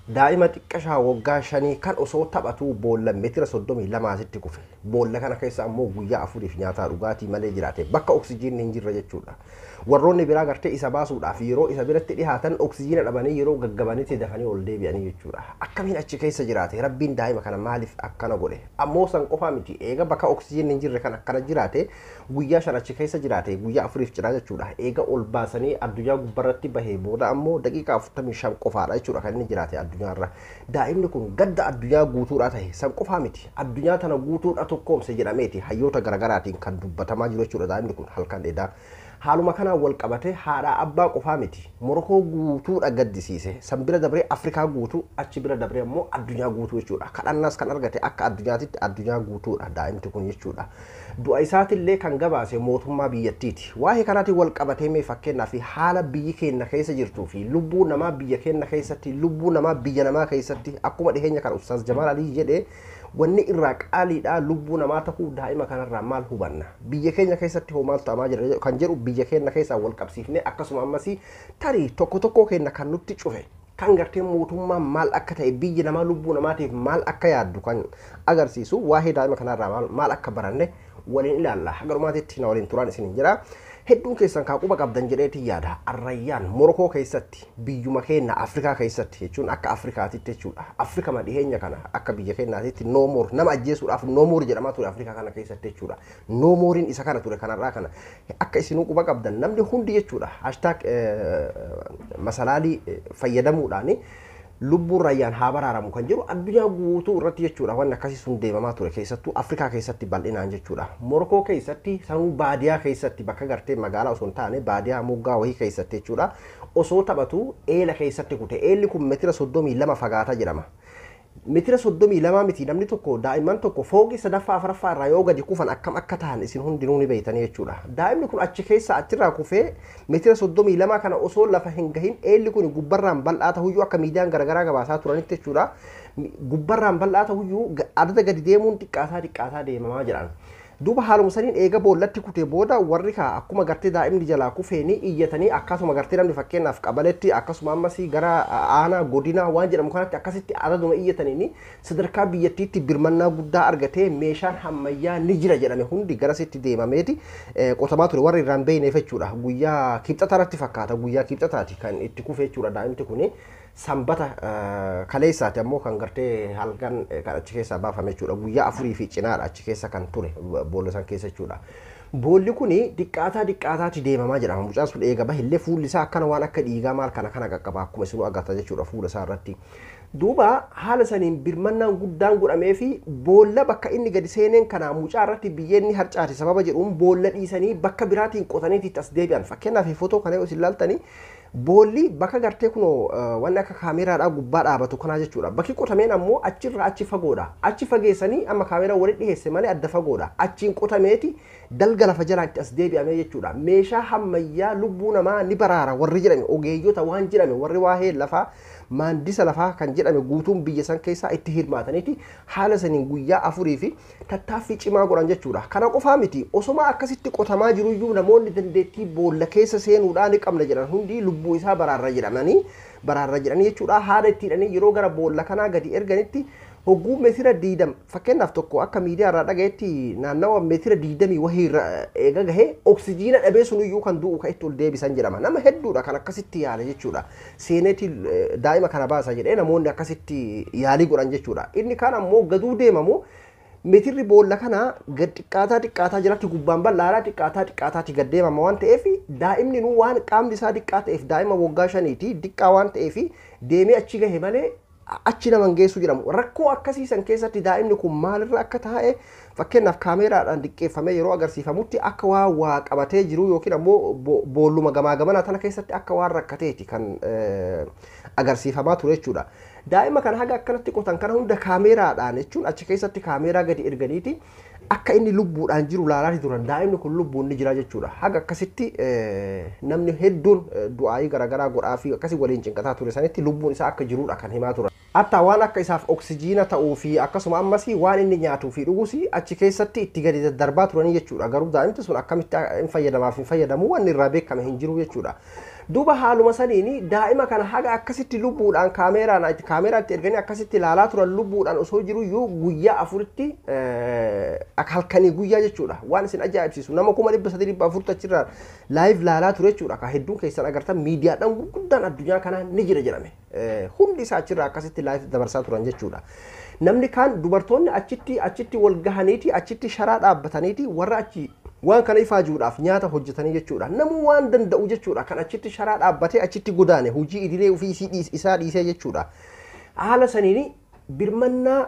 daa'ima xiqqashaa waggaa 5 kan osoo taphatu boolla meetira 32 kufe boolla kana keessa ammoo guyyaa 4 nyaataa dhugaatii malee jiraate bakka oksijiinni hin jirre jechuudha. warroonni biraa gartee isa baasuudhaaf yeroo isa biratti dhihaatan oksijiina dhabanii yeroo gaggabanitti dafanii ol deebi'anii jechuudha. Akkamiin achi keessa jiraate rabbiin daa'ima kana maaliif akkana godhe? Ammoo san qofaa miti eega bakka oksijiinni hin jirre kan akkana jiraate guyyaa 5 achi keessa jiraate guyyaa 4 jira jechuudha. Eega ol baasanii addunyaa gubbarratti bahee booda ammoo daqiiqaa 45 qofaadha jechuudha kan inni jiraate addunyaarra. Daa'imni kun gadda addunyaa guutuudha ta'e san qofaa miti addunyaa tana guutuudha tokkoomse jedhameeti hayyoota garagaraatiin kan dubbatamaa jiru jechuudha. Daa'imni kun halkan dheedaa haaluma kana wal qabate haadha abbaa qofaa miti Morokoo guutuudha gaddisiise san bira dabree Afrikaa guutuu achi bira dabree ammoo addunyaa guutuu jechuudha. Kadhannaas kan argate akka addunyaatitti addunyaa guutuudha daa'imti kun jechuudha. Du'a isaatillee kan gabaase mootummaa biyyattiiti. Waa'ee kanaatiin wal qabatee mee fakkeenyaa fi haala biyyi keenya keessa jirtuu fi lubbuu namaa biyya keenya keessatti lubbuu namaa biyya namaa keessatti akkuma dhiheenya kan Ustaaz Jamaal Alii jedhee wanni irraa qaaliidha lubbuu namaa ta'uu daa'ima kanarraa maal hubanna biyya keenya keessatti hoo maal ta'amaa jira kan jedhu biyya keenya keessaa wal qabsiifne akkasuma ammas tarii tokko keenya kan nutti cufe kan gartee mootummaa maal akka ta'e biyyi namaa lubbuu namaatiif maal akka yaaddu kan agarsiisu waa'ee daa'ima kanarraa maal akka baranne waliin ilaalla. Hagarumaatitti na waliin turaan isin jira. Hedduun keessan kaaquba qabdan jedheeti yaada Arrayyaan Morokoo keessatti biyyuma keenya Afrikaa keessatti jechuun akka Afrikaatitti jechuudha. Afrika madhiheenya kana akka biyya keenyaatitti no more nama ajjeesuudhaaf no more jedhamaa ture Afrikaa kana keessatti jechuudha. No morein isa kana ture kanarraa kana akka isinuu quba qabdan namni hundi jechuudha #masalaalii fayyadamuudhaan lubbuu Rayyaan haa baraaramu kan jiru addunyaa guutuu irratti jechuudha. Wanni akkasii sun deemamaa ture keessattuu Afrikaa keessatti bal'inaan jechuudha. Morokoo keessatti sanuu baadiyaa keessatti bakka gartee magaalaa osoo hin taane baadiyaa moggaa wahii keessatti jechuudha. Osoo taphatu eela keessatti kute eelli kun meetira 32 fagaata jedhama. Meetira 32 miti namni tokko daa'imman tokko fooqii sadaffaa afuraffaa irraa yoo gadi kufan akkam akka ta'an isin hundinuu ni beeytanii jechuudha. Daa'imni kun achi keessa achirraa kufee meetira 32 kana osoo lafa hin gahin eelli kun gubbarraan bal'aa ta'uyyuu akka miidiyaan garagaraa gabaasaa turanitti jechuudha. Gubbarraan bal'aa ta'uyyuu adda gadi deemuun xiqqaataa deemamaa jiran. Duuba haaluma saniin eega boollatti kutee booda warri kaa akkuma gartee daa'imni jalaa kufeeni iyyatanii akkasuma gartee namni fakkeenyaaf qabaletti akkasuma ammas gara aanaa godina waan jedhamu kanatti akkasitti adaduma iyyataniini sadarkaa biyyattiitti birmannaa guddaa argatee meeshaan ammayyaa ni jira jedhame hundi garasitti deemameeti qotamaa ture warri irraan beeyneef jechuudha. Guyyaa kibxatarratti fakkaata guyyaa kibxataati kan itti kufee jechuudha daa'imti kuni. Sambata kaleessaati ammoo kan gartee halkan kan achi keessaa baafame jechuudha. Guyyaa 4 fi cinaadha achi keessa kan ture boolla san keessa jechuudha. Boolli kuni diqqaataatti deemamaa jedhama. Mucaan sun eega bahillee fuulli isaa akkana waan akka dhiigaa maal kana qaqqaba akkuma isinuu agarta jechuudha fuula isaa irratti. Duuba haala saniin birmannaan guddaan godhamee fi boolla bakka inni gadi seeneen kana mucaa irratti biyyeenni harcaate sababa jedhuun boolla dhiisanii bakka biraatiin qotaniitti as deebi'an. Fakkeenyaaf footoo kana yoo isin ilaaltanii boolli bakka gartee kunoo wanni akka kaameraadhaa gubbaa dhaabatu kanaa jechuudha. Bakki qotameen ammoo achirraa achi fagoodha. Achi fageessanii amma kaameraa walitti dhiheesse malee adda fagoodha. Achiin qotameeti dalga lafa jalaatti as deebi'amee jechuudha. Meeshaa ammayyaa lubbuu namaa ni baraara warri jedhame ogeeyyota waan jedhame warri waa'ee lafaa maandisa lafaa kan jedhame guutuun biyya san keessaa itti hirmaataniiti haala saniin guyyaa 4 fi tattaaffii cimaa godhan jechuudha. Kana qofaa miti osoma akkasitti qotamaa jiruyyuu namoonni dandeettii boolla keessa seenuudhaan ni qabna jedhan hundi lubbuu isaa baraarra jedhanii jechuudha. Haala ittiidhanii yeroo gara boolla kanaa gadi erganitti hogguu meetira 20 fakkeenyaaf tokko akka miidiyaa irraa dhagayetti naannawa meetira 20 wahii eega gahee oksijiina dhabee sunuyyuu kan du'u ka itti ol deebisan jedhama. Nama hedduudha kan akkasitti yaala jechuudha. Seeneeti daa'ima kana baasa jedhee namoonni akkasitti yaalii godhan jechuudha. Inni kaan ammoo gaduu deemamu meetirri boolla kana gad xiqqaataa jalatti gubbaan bal'aadhaa xiqqaataatti gad deemama waan ta'eef daa'imni nu waan qaamni isaa xiqqaa ta'eef daa'ima waggaa 5 xiqqaa waan ta'eef deemee achi gahe malee achi naman geessu jedhamu. Rakkoo akkasiisan keessatti daa'imni kun maalirra akka taa'e fakkeenyaaf kaameraadhaan diqqeeffamee yeroo agarsiifamutti akka waa qabatee jiru yookiin ammoo boolluma gamaa gamanaa tana keessatti akka waan rakkateeti kan agarsiifamaa ture jechuudha. Daa'ima kana haga akkanatti qotan kana hunda kaameraadhaan jechuun achi keessatti kaameraa gadi erganiiti akka inni lubbuudhaan jiru laalaati turan daa'imni kun lubbuun ni jira jechuudha. Haga akkasitti namni hedduun du'aayii garaagaraa godhaa fi akkasii waliin cinqataa ture sanitti lubbuun isaa akka jiruudha kan himaa turan. Hatta waan akka isaaf oksijiina ta'uu fi akkasuma ammas waan inni nyaatuu fi dhugus achi keessatti itti gadi daddarbaa turanii jechuudha. Garuu daa'imti sun akkamitti hin fayyadamaaf hin fayyadamu waan irraa beekame hin jiru jechuudha. duuba haaluma saniini daa'ima kana haga akkasitti lubbuudhaan kaameeraatti erganii akkasitti ilaalaa turan lubbuudhaan osoo jiru yoo guyyaa afuritti halkanii guyyaa jechuudha waan isin ajaa'ibsiisu nama 340 achirraa laayiv ilaalaa ture jechuudha ka hedduun keessan agartan miidiyaadhaan gurguddaan addunyaa kanaa ni jira jedhame hundi isaa achirraa akkasitti laayiv dabarsaa turan jechuudha. Namni kaan dubartoonni achitti wal gahaniiti achitti sharaa dhaabbataniiti warra achi waan kana ifaajuudhaaf nyaata hojjetanii jechuudha. Namni waan danda'u jechuudha kan achitti sharaa dhaabbatee achitti godaane hojii idilee ofii isaa dhiisee jechuudha. Haala saniini birmannaa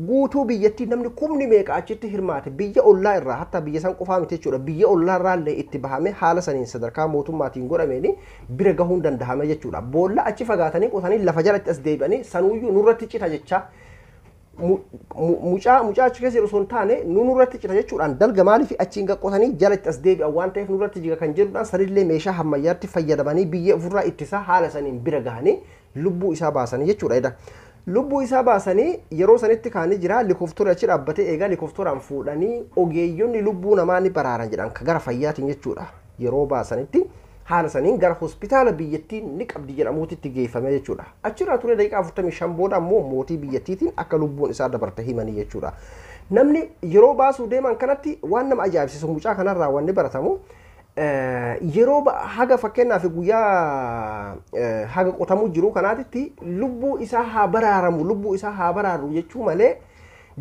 guutuu biyyattii namni kumni meeqa achitti hirmaate biyya ollaa irraa hatta biyya san qofaa miti jechuudha. Biyya ollaa irraa illee itti bahame haala saniin sadarkaa mootummaatiin godhameeni bira gahuun dandahame jechuudha. Boolla achi fagaatanii qotanii lafa jalatti as deebi'anii sanuuyyuu nurratti cita jecha mucaa achi keessa osoo hin taane nurratti cita jechuudhaan dalga maaliif achiin gaqqotanii jalatti as deebi'an waan ta'eef nurratti jiga kan jedhuudhaan sanillee meeshaa ammayyaatti fayyadamanii biyya ofirraa ittisaa haala saniin bira gahanii lubbuu isaa baasanii jechuudha. Lubbuu isaa baasanii yeroo sanitti kaanii jira likoftora achi dhaabbatee eegaa likoftoraan fuudhanii ogeeyyonni lubbuu namaa ni baraaran jedhan ka gara fayyaatiin jechuudha. Yeroo baasanitti haala saniin gara hospitaala biyyattii ni qabdi jedhamuutitti geeffame jechuudha. Achirraa ture daqiiqaa 45 booda ammoo mootii biyyattiitiin akka lubbuun isaa dabarte himanii jechuudha. Namni yeroo baasuu deeman kanatti waan nama ajaa'ibsiisu mucaa kanarraa wanni baratamu yeroo haga fakkeenyaaf guyyaa haga qotamuu jiru kanaatitti lubbuu isaa haa baraaru jechuu malee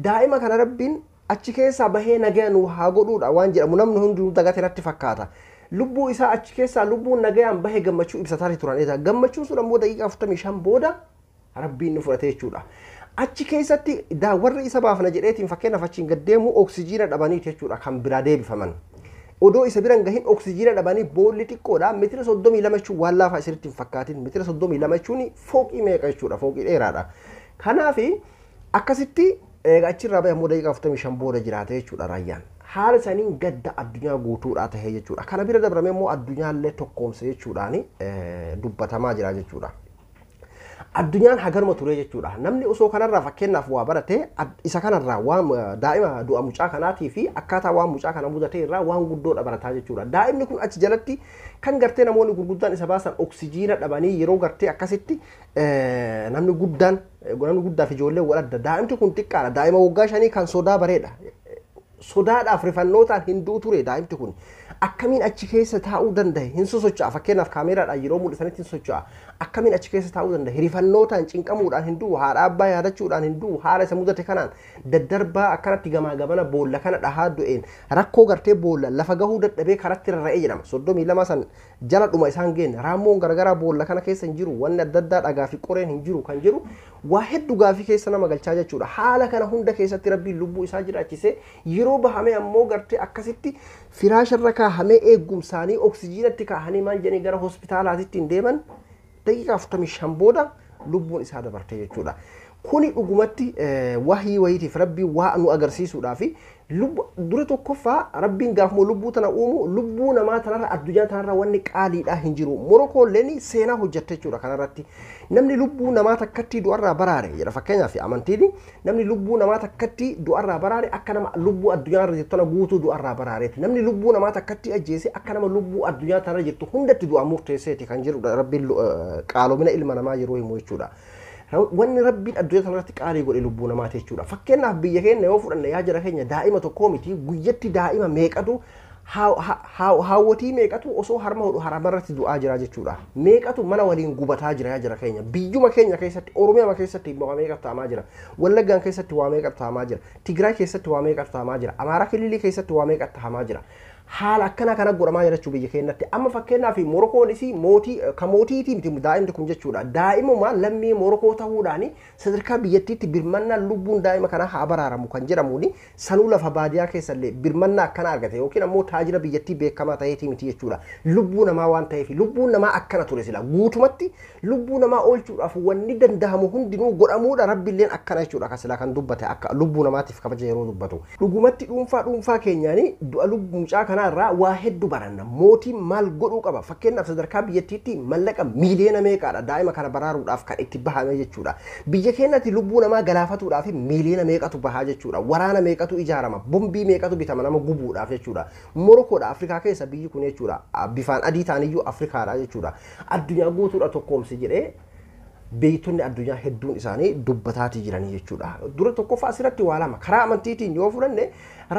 daa'ima kana rabbiin achi keessaa bahee nagaa nu haa godhuudha waan jedhamu namni hundinuu dagate irratti fakkaata. Lubbuu isaa achi keessaa lubbuun nagayaan bahee gammachuu ibsataa turanidha. Gammachuun sun ammoo daqiiqaa 45 booda rabbiin nu fudhate jechuudha. Achi keessatti warri isa baafna jedheetiin fakkeenyaaf achiin gaddeemu oksijiina dhabaniiti jechuudha kan biraa deebifaman. Odoo isa biran gahin oksijiina dhabanii boolli xiqqoodha meetira 32 jechuun waan laafaa isinitti hin fakkaatin meetira 32 jechuun fooqii meeqa jechuudha fooqii dheeraadha. Kanaaf akkasitti achirraa bahee ammoo daqiiqaa 45 booda jiraate jechuudha raayyaan. Haala saniin gadda addunyaa guutuudhaa tahee jechuudha. Kana bira dabrame immoo addunyaallee tokkoomse jechuudhaan dubbatamaa jira jechuudha. Addunyaan hagaruma ture jechuudha. Namni osoo kanarraa fakkeenyaaf waa barate isa kanarraa waan daa'ima du'a mucaa kanaatii fi akkaataa waan mucaa kana mudate irraa waan guddoodha barataa jechuudha. Daa'imni kun achi jalatti kan gartee namoonni gurguddaan isa baasan oksijiina dhabanii yeroo gartee akkasitti namni guddaa fi ijoollee wal adda. Daa'imti kun xiqqaadha. Daa'ima waggaa 5 kan sodaa bareedha. Sodaadhaaf rifannootaan hinduu ture daa'imti kun akkamiin achi keessa taa'uu danda'e hin sosocho'a fakkeenyaaf kaameeraadhaan yeroo mul'isanitti hin socho'a akkamiin achi keessa taa'uu danda'e rifannootaan cinqamuudhaan hinduu haadha abbaa yaadachuudhaan hinduu haala isa mudate kanaan daddarbaa akkanatti gamaa gamana boolla kana dhahaa du'een rakkoo gartee boolla lafa gahuu dadhabee karatti rarra'ee jedhama 32 san jala dhuma isaan geenne raammoon garagaraa boolla kana keessa hin jiru wanni adda addaa dhagaa fi qoreen hin jiru kan jiru waa hedduu gaafii keessa nama galchaa jechuudha. Haala kana hunda keessatti rabbiin lubbuu isaa jiraachisee yeroo bahame ammoo gartee akkasitti firaasharra kaahamee eegumsaanii oksijiinatti kaahanii maal jedhanii gara hospitaalaatitti hin deeman daqiiqaa 45 booda lubbuun isaa dabarte jechuudha. Kuni dhugumatti wahii wayiitiif rabbiin waa nu agarsiisuudhaafi dura tokkoffaa rabbiin gaafuma lubbuu tana uumu lubbuu namaa tanarra addunyaa tanarra wanni qaaliidhaa hin jiru. Morokooleen seenaa hojjette jechuudha kanarratti. Namni lubbuu namaa takkatti du'arraa baraare jedha fakkeenyaaf amantiin namni lubbuu namaa takkatti du'arraa baraare akka nama lubbuu addunyaa irra jirtu tana guutuu du'arraa baraareeti. Namni lubbuu namaa takkatti ajjeese akka nama lubbuu addunyaa tanarra jirtu hundatti du'a murteesseeti kan jirudha rabbiin qaaloomina ilma namaa yeroo himu jechuudha. Wanni rabbiin addunyaa kanarratti qaalii godhe lubbuu namaati jechuudha. Fakkeenyaaf biyya keenya yoo fudhanne yaa jara keenya daa'ima tokkoo miti guyyatti daa'ima meeqatu haawwatii meeqatu osoo harma hodhu haramarratti du'aa jira jechuudha. Meeqatu mana waliin gubataa jira yaa jara keenya. Biyyuma keenya keessatti Oromiyaa keessatti waa meeqatu ta'amaa jira. Wallaggaan keessatti waa meeqatu ta'amaa jira. Tigraay keessatti waa meeqatu ta'amaa jira. Amaaraa kililii keessatti waa meeqatu ta'amaa jira. Haala akkana kana godhamaa jira jechuudha biyya keenyatti. Amma fakkeenyaaf Morokoonis mootiitii miti daa'imti kun jechuudha. Daa'imuma lammii Morokoo ta'uudhaan sadarkaa biyyattiitti birmannaan lubbuun daa'ima kanaa haa baraaramu kan jedhamuuni sanuu lafa baadiyyaa keessallee birmannaa akkana argate yookiin ammoo taajira biyyattii beekamaa ta'eetii miti jechuudha. Lubbuu namaa waan ta'eef lubbuun namaa akkana ture sila guutumatti lubbuu namaa oolchuudhaaf wanni dandahamu hundinuu godhamuudha rabbiilleen akkana jechuudha kasila kan dubbate akka lubbuu namaatiif kabaja yeroo dubbatu. Dhugumatti dhuunfaa keenyaanii du'a lubbuu mucaa kana kanarraa waa hedduu baranna mootiin maal godhuu qaba fakkeenyaaf sadarkaa biyyattiitti mallaqa miiliyoona meeqaadha daa'ima kana baraaruudhaaf kan itti bahame jechuudha biyya keenyatti lubbuu namaa galaafatuudhaaf miiliyoona meeqatu bahaa jechuudha waraana meeqatu ijaarama bombii meeqatu bitama nama gubuudhaaf jechuudha Morokoodha Afrikaa keessa biyyi kun jechuudha bifaan adii ta'aniyyuu Afrikaadha jechuudha addunyaa guutuudha tokkoomsi jedhee beeytonni addunyaa hedduun isaanii dubbataatii jiranii jechuudha dura tokkoffaa asirratti waa lama karaa amantiitiin yoo fudhanne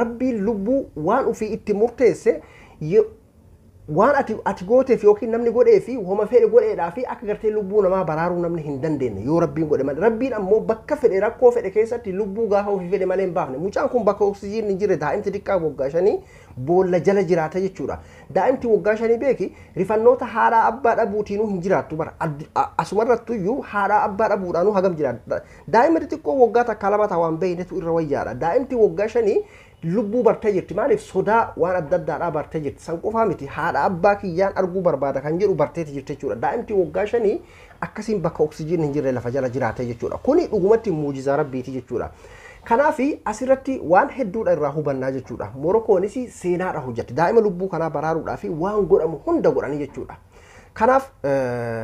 rabbiin lubbuu waan ofii itti murteesse waan ati gooteef yookiin namni godhee fi homa fedhe godheedhaa fi akka gartee lubbuu namaa baraaruu namni hin dandeenye yoo rabbiin godhe malee rabbiin ammoo bakka fedhe rakkoo fedhe keessatti lubbuu gaafa ofii fedhe malee hin baafne mucaan kun bakka oksijiin hin jirre daa'imti xiqqaa waggaa 5 boolla jala jiraata jechuudha daa'imti waggaa 5 beeki rifannoota haadhaa abbaa dhabuutiinuu hin jiraattu bara asumarrattu iyyuu haadhaa abbaa dhabuudhaanuu hagam jiraata daa'ima xixiqqoo waggaa takka lama ta'an beeynetu irra wayyaadha daa'imti waggaa 5 lubbuu bartee jirti maaliif sodaa waan adda addaadhaa bartee jirti san qofaa miti haadha abbaa kiyyaan arguu barbaada kan jedhu barteeti jirti jechuudha daa'imti waggaa 5 akkasiin bakka oksijiin hin jirre lafa jala jiraate jechuudha kuni dhugumatti muujizaa rabbiiti jechuudha kanaafi asirratti waan hedduudha irraa hubannaa jechuudha Morokoonis seenaadha hojjette daa'ima lubbuu kanaa baraaruudhaaf waan godhamu hunda godhanii jechuudha kanaaf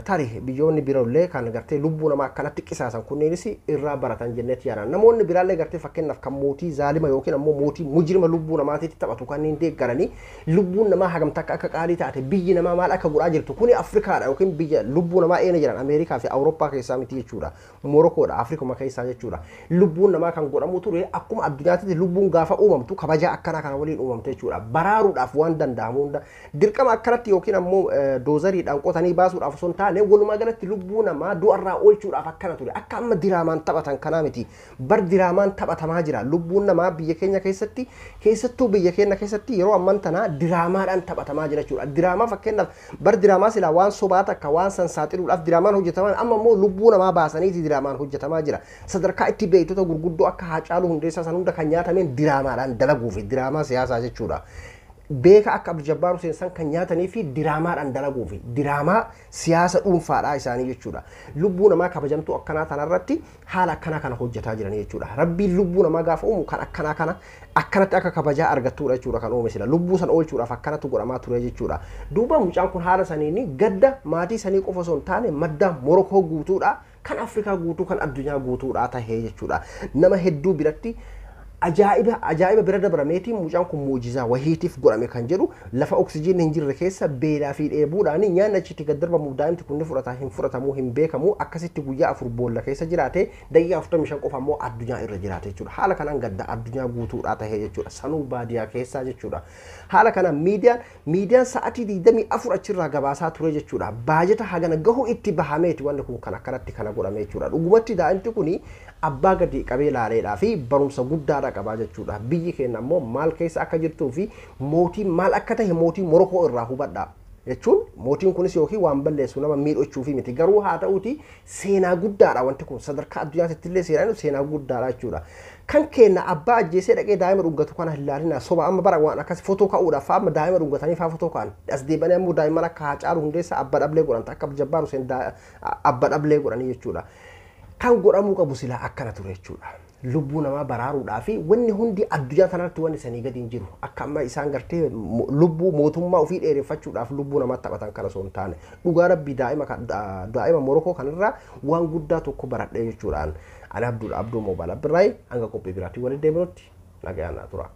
tarii biyyoonni biroollee kan gartee lubbuu namaa akkanatti qisaasan kunneenis irraa baratan jennetti yaadaan namoonni biraallee gartee fakkeenyaaf kan mootii zaalima yookiin ammoo mootii mujrima lubbuu namaatiitti taphatu kanneen deeggaranii lubbuun namaa hagamta akka qaalii taate biyyi namaa maal akka godhaa jirtu kuni Afrikaadha yookiin biyya lubbuu namaa eena jiran Ameerikaa fi Awurooppaa keessaa miti jechuudha Morokoodha Afrikuma keessaa jechuudha lubbuun namaa kan godhamu ture akkuma addunyaatti lubbuun gaafa uumamtu kabajaa akkanaa kana waliin uumamte jechuudha baraaruudhaaf waan danda'amu hunda dirqama akkanatti yookiin ammoo doozariidhaan qotanii baasuudhaaf osoo hin taane walumaa galatti lubbuu namaa du'arraa oolchuudhaaf akkana ture akka amma diraamaan taphatan kanaa miti bar diraamaan taphatamaa jira lubbuun namaa biyya keenya keessatti keessattuu biyya keenya keessatti yeroo amman tanaa diraamaadhaan taphatamaa jira jechuudha diraamaa fakkeenyaaf bar diraamaa silaa waan sobaa takka waan san saaxiluudhaaf diraamaan hojjetaman amma immoo lubbuu namaa baasaniiti diraamaan hojjetamaa jira sadarkaa itti beeytota gurguddoo akka Haacaaluu Hundeessaa san hunda kan nyaatameen diraamaadhaan dalaguufi diraamaa siyaasaa jechuudha beeka akka Abdul Jabbaar Hussein san kan nyaatanii fi diraamaadhaan dalaguufi diraamaa siyaasa dhuunfaadhaa isaanii jechuudha lubbuu namaa kabajamtuu akkanaa tanarratti haala akkanaa kana hojjetaa jiranii jechuudha rabbiin lubbuu namaa gaafa uumu kan akkanaa kana akkanatti akka kabajaa argattuudha jechuudha kan uume sila lubbuu san oolchuudhaaf akkanatu godhamaa ture jechuudha duuba mucaan kun haala saniini gadda maatii sanii qofa osoo hin taane madda Morokoo guutuudha kan Afrikaa guutuu kan addunyaa guutuudha tahee jechuudha nama hedduu biratti ajaa'iba bira dabrameeti mucaan kun muujizaa wahiitiif godhame kan jedhu lafa oksijiin hin jirre keessa beelaa fi dheebuudhaan nyaanni achitti gad darbamu daa'imti kun fudhataa hin fudhatamuu hin beekamu akkasitti guyyaa 4 boolla keessa jiraate daqiiqaa 45 qofa ammoo addunyaa irra jiraate jechuudha haala kanaan gadda addunyaa guutuudhaa tahee jechuudha sanuu baadiyaa keessaa jechuudha haala kanaan miidiyaan sa'atii 24 achirraa gabaasaa ture jechuudha baajeta hagana gahu itti bahameeti wanni kun kan akkanatti kana godhame jechuudha dhugumatti daa'imti kun abbaa gadi qabee laaleedhaa fi barumsa guddaadha qabaa jechuudha biyyi keenya ammoo maal keessa akka jirtuu fi mootiin maal akka tahe mootii Morokoo irraa hubadha jechuun mootiin kunis yookiin waan balleessu nama miidhachuu fi miti garuu haa ta'uuti seenaa guddaadha wanti kun sadarkaa addunyaatti illee seenaa guddaadha jechuudha kan keenya abbaa ajjeesee dhaqee daa'ima dhungatu kana hin ilaalina soba amma bara waan akkas footoo ka'uudhaaf amma daa'ima dhungatanii faa footoo ka'an as deebanii ammoo daa'imman akka Haacaaluu Hundeessaa abba dhablee godhan akka Abdul Jabbaar Hussein abba dhablee godhanii jechuudha kan godhamuu qabu silaa akkana ture jechuudha lubbuu namaa baraaruudhaa fi wanni hundi addunyaa kanarratti wanni sanii gadi hin jiru akka amma isaan gartee lubbuu mootummaa ofii dheereffachuudhaaf lubbuu namaa taphatan kana osoo hin taane dhugaa rabbii daa'ima Morokoo kanarraa waan guddaa tokko baradhee jechuudhaan ani Abduu Moobaala Birraay hanga qophii biraatti waliin deebinutti nagayaan tura.